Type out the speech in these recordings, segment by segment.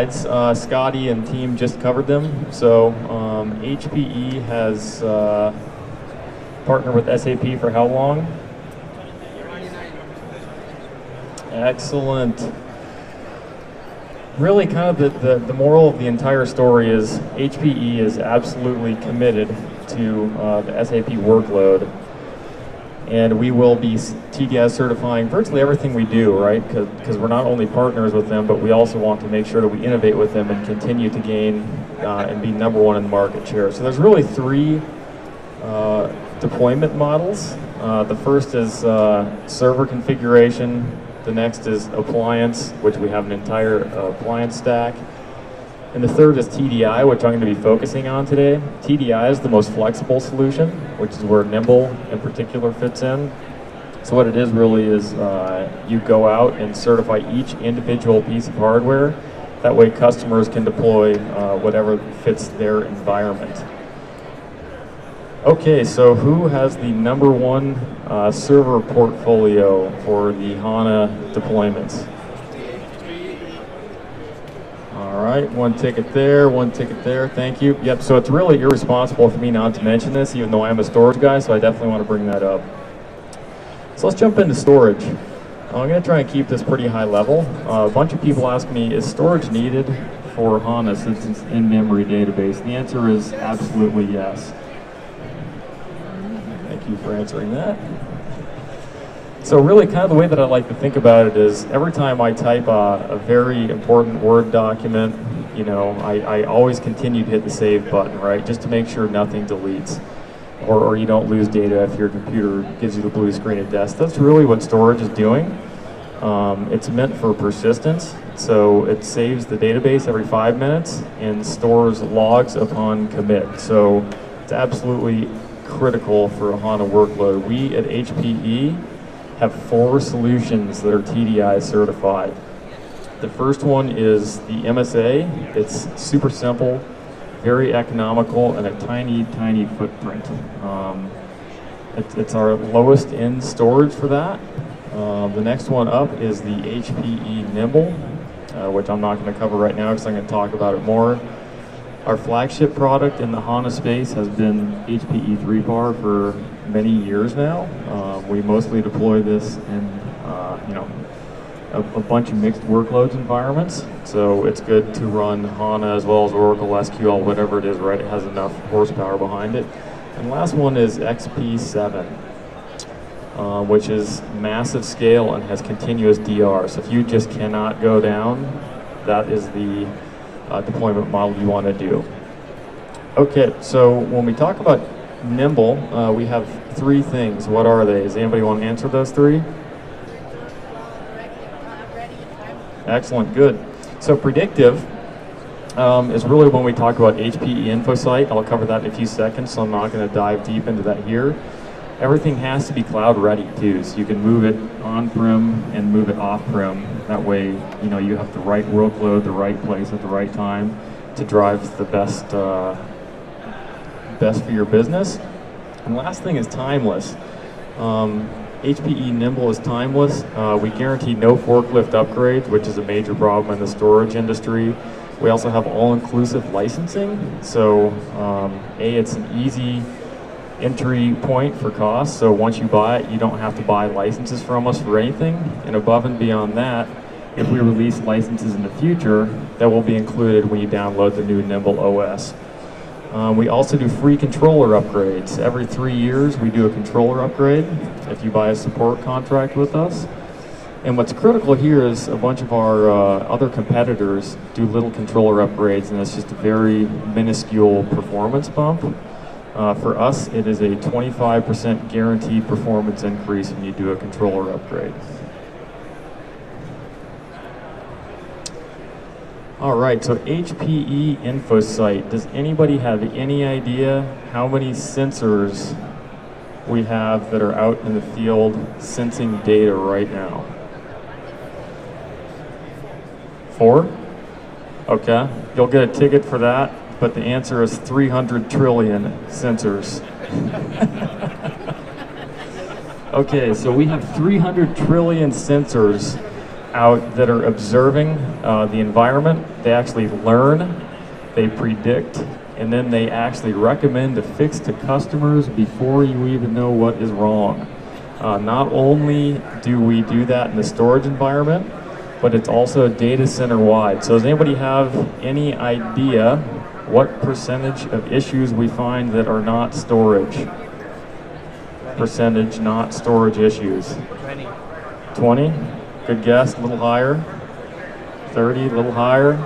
slides. Scotty and team just covered them. So HPE has partnered with SAP for how long? Excellent. Really kind of the moral of the entire story is HPE is absolutely committed to the SAP workload. And we will be TDI certifying virtually everything we do, right? Because we're not only partners with them, but we also want to make sure that we innovate with them and continue to gain and be number one in the market share. So there's really three deployment models. The first is server configuration. The next is appliance, which we have an entire appliance stack. And the third is TDI, which I'm going to be focusing on today. TDI is the most flexible solution, which is where Nimble in particular fits in. So what it is really is you go out and certify each individual piece of hardware. That way customers can deploy whatever fits their environment. Okay, so who has the number one server portfolio for the HANA deployments? All right, one ticket there, thank you. Yep, so it's really irresponsible for me not to mention this, even though I'm a storage guy, so I definitely want to bring that up. So let's jump into storage. I'm going to try and keep this pretty high level. A bunch of people ask me, is storage needed for HANA since it's in-memory database? The answer is absolutely yes. Thank you for answering that. So really kind of the way that I like to think about it is every time I type a very important Word document, you know, I always continue to hit the save button, right? Just to make sure nothing deletes or you don't lose data if your computer gives you the blue screen at death. That's really what storage is doing. It's meant for persistence. So it saves the database every 5 minutes and stores logs upon commit. So it's absolutely critical for a HANA workload. We at HPE have 4 solutions that are TDI certified. The first one is the MSA. It's super simple, very economical, and a tiny, tiny footprint. It's our lowest end storage for that. The next one up is the HPE Nimble, which I'm not going to cover right now because I'm going to talk about it more. Our flagship product in the HANA space has been HPE 3PAR for many years now. We mostly deploy this in a bunch of mixed workloads environments. So it's good to run HANA as well as Oracle, SQL, whatever it is, right? It has enough horsepower behind it. And the last one is XP7, which is massive scale and has continuous DR. So if you just cannot go down, that is the deployment model you want to do. Okay, so when we talk about Nimble, we have 3 things. What are they? Does anybody want to answer those 3? Excellent, good. So predictive is really when we talk about HPE InfoSight. I'll cover that in a few seconds, so I'm not going to dive deep into that here. Everything has to be cloud ready too, so you can move it on-prem and move it off-prem. That way, you know, you have the right workload, the right place at the right time to drive the best for your business. And last thing is timeless. HPE Nimble is timeless. We guarantee no forklift upgrades, which is a major problem in the storage industry. We also have all-inclusive licensing. So it's an easy entry point for cost. So once you buy it, you don't have to buy licenses from us for anything. And above and beyond that, if we release licenses in the future, that will be included when you download the new Nimble OS. We also do free controller upgrades. Every 3 years, we do a controller upgrade if you buy a support contract with us. And what's critical here is a bunch of our other competitors do little controller upgrades, and it's just a very minuscule performance bump. For us, it is a 25% guaranteed performance increase when you do a controller upgrade. All right, so HPE InfoSight. Does anybody have any idea how many sensors we have that are out in the field sensing data right now? 4? Okay, you'll get a ticket for that, but the answer is 300 trillion sensors. Okay, so we have 300 trillion sensors out that are observing the environment. They actually learn, they predict, and then they actually recommend a fix to customers before you even know what is wrong. Not only do we do that in the storage environment, but it's also data center wide. So does anybody have any idea what percentage of issues we find that are not storage? Percentage not storage issues? 20. 20? Good guess, a little higher. 30, a little higher.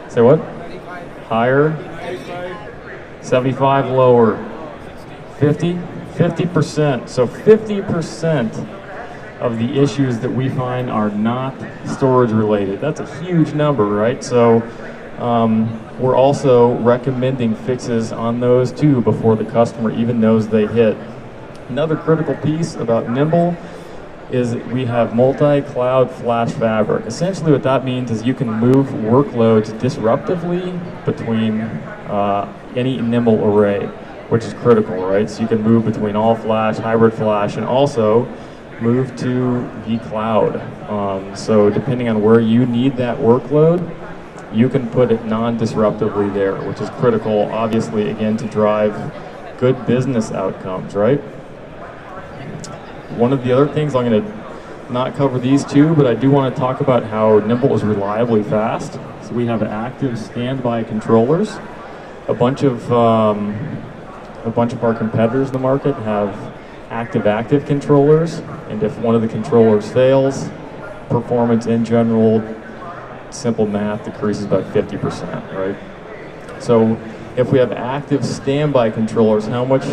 Say what? 35. Higher. 75, lower. 50? 50%. So 50% of the issues that we find are not storage related. That's a huge number, right? So we're also recommending fixes on those too before the customer even knows they hit. Another critical piece about Nimble is that we have multi-cloud flash fabric. Essentially what that means is you can move workloads disruptively between any Nimble array, which is critical, right? So you can move between all flash, hybrid flash, and also move to the cloud. So depending on where you need that workload, you can put it non-disruptively there, which is critical, obviously, again, to drive good business outcomes, right? One of the other things, I'm going to not cover these two, but I do want to talk about how Nimble is reliably fast. So we have active standby controllers. A bunch of our competitors in the market have active controllers, and if one of the controllers fails, performance in general, simple math, decreases about 50%, right? So if we have active standby controllers, how much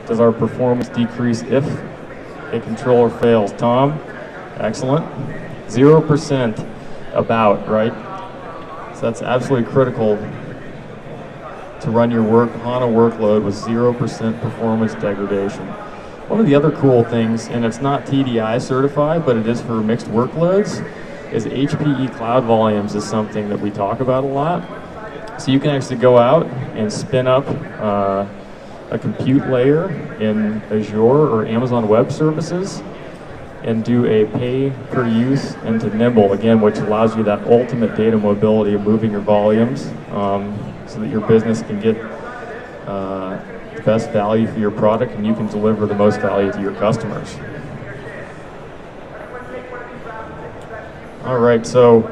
does our performance decrease if a controller fails? Tom? Excellent. 0% about, right? So that's absolutely critical to run your HANA workload with 0% performance degradation. One of the other cool things, and it's not TDI certified, but it is for mixed workloads, is HPE Cloud Volumes is something that we talk about a lot. So you can actually go out and spin up a compute layer in Azure or Amazon Web Services and do a pay per use into Nimble, again, which allows you that ultimate data mobility of moving your volumes so that your business can get the best value for your product and you can deliver the most value to your customers. All right, so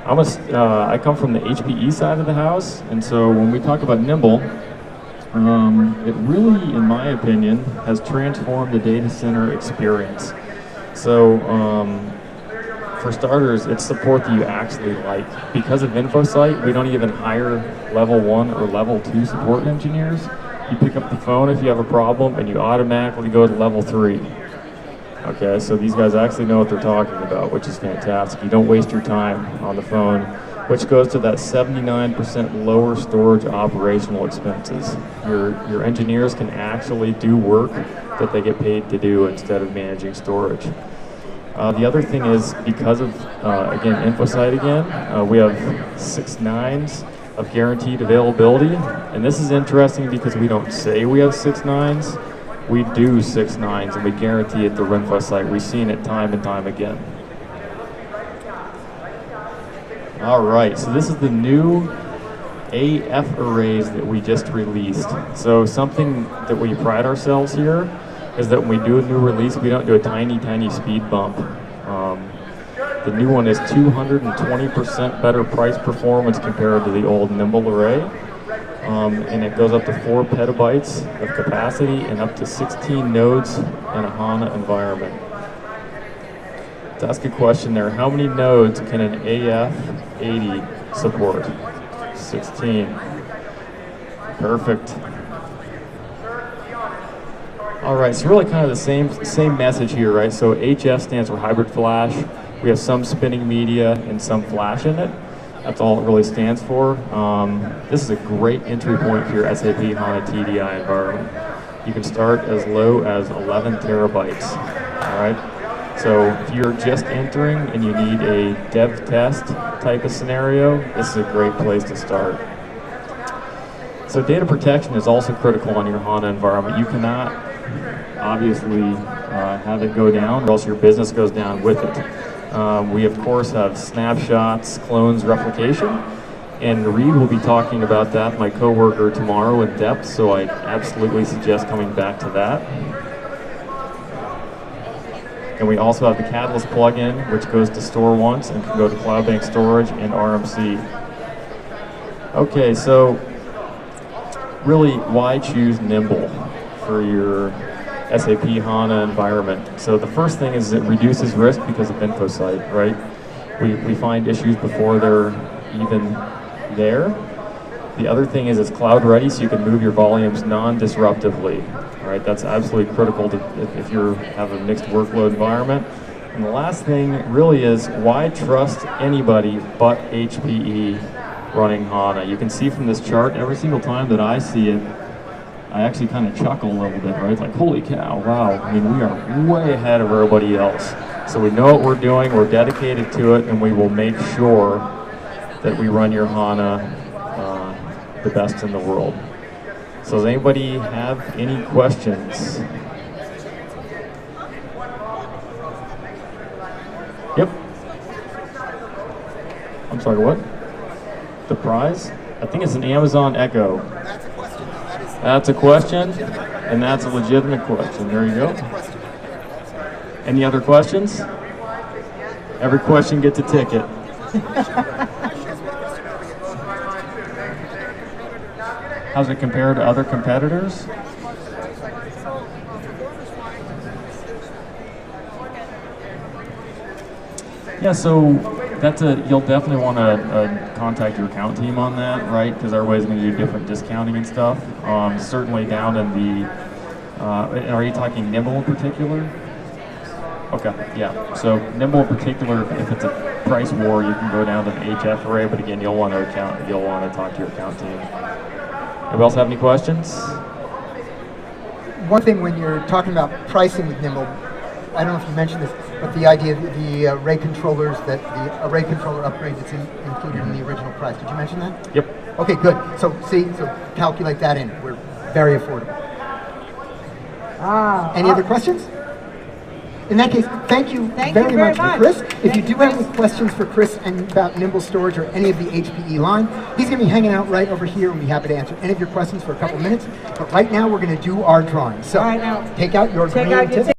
I come from the HPE side of the house, and so when we talk about Nimble, it really, in my opinion, has transformed the data center experience. So for starters, it's support that you actually like. Because of InfoSight, we don't even hire level 1 or level 2 support engineers. You pick up the phone if you have a problem, and you automatically go to level 3. Okay, so these guys actually know what they're talking about, which is fantastic. You don't waste your time on the phone, which goes to that 79% lower storage operational expenses. Your engineers can actually do work that they get paid to do instead of managing storage. The other thing is, because of, again, InfoSight again, we have 6 nines of guaranteed availability. And this is interesting because we don't say we have 6 nines. We do 6 nines, and we guarantee it through InfoSight. We've seen it time and time again. All right, so this is the new AF arrays that we just released. So something that we pride ourselves here is that when we do a new release, we don't do a tiny speed bump. The new one is 220% better price performance compared to the old Nimble array. And it goes up to 4 petabytes of capacity and up to 16 nodes in a HANA environment. To ask a question there, how many nodes can an AF80 support? 16. Perfect. All right, so really kind of the same message here, right? So HF stands for hybrid flash. We have some spinning media and some flash in it. That's all it really stands for. This is a great entry point for your SAP HANA TDI environment. You can start as low as 11 terabytes, all right? So if you're just entering and you need a dev test type of scenario, this is a great place to start. So data protection is also critical on your HANA environment. You cannot obviously have it go down, or else your business goes down with it. We of course have snapshots, clones, replication, and Reed will be talking about that, my coworker, tomorrow in depth, so I absolutely suggest coming back to that. And we also have the Catalyst plugin, which goes to store once and can go to Cloud Bank Storage and RMC. Okay, so really, why choose Nimble for your SAP HANA environment? So the first thing is it reduces risk because of InfoSight, right? We find issues before they're even there. The other thing is it's cloud ready, so you can move your volumes non-disruptively. Right, that's absolutely critical if you have a mixed workload environment. And the last thing really is, why trust anybody but HPE running HANA? You can see from this chart, every single time that I see it, I actually kind of chuckle a little bit, right? It's like, holy cow, wow. I mean, we are way ahead of everybody else. So we know what we're doing, we're dedicated to it, and we will make sure that we run your HANA the best in the world. So does anybody have any questions? Yep. I'm sorry, what? The prize? I think it's an Amazon Echo. That's a question, and that's a legitimate question. There you go. Any other questions? Every question gets a ticket. How's it compare to other competitors? Yeah, so that's you'll definitely want to contact your account team on that, right? Because everybody's going to do different discounting and stuff. Certainly down in the, are you talking Nimble in particular? Okay, yeah. So Nimble in particular, if it's a price war, you can go down to the HF array, but again, you'll want to talk to your account team. Anybody else have any questions? One thing when you're talking about pricing with Nimble, I don't know if you mentioned this, but the idea of the array controllers, that the array controller upgrade that's included in the original price. Did you mention that? Yep. Okay, good. So calculate that in. We're very affordable. Any other questions? In that case, thank you very much to Chris. If you do have any questions for Chris and about Nimble Storage or any of the HPE line, he's going to be hanging out right over here and be happy to answer any of your questions for a couple minutes. But right now, we're going to do our drawing. So take out your green ticket.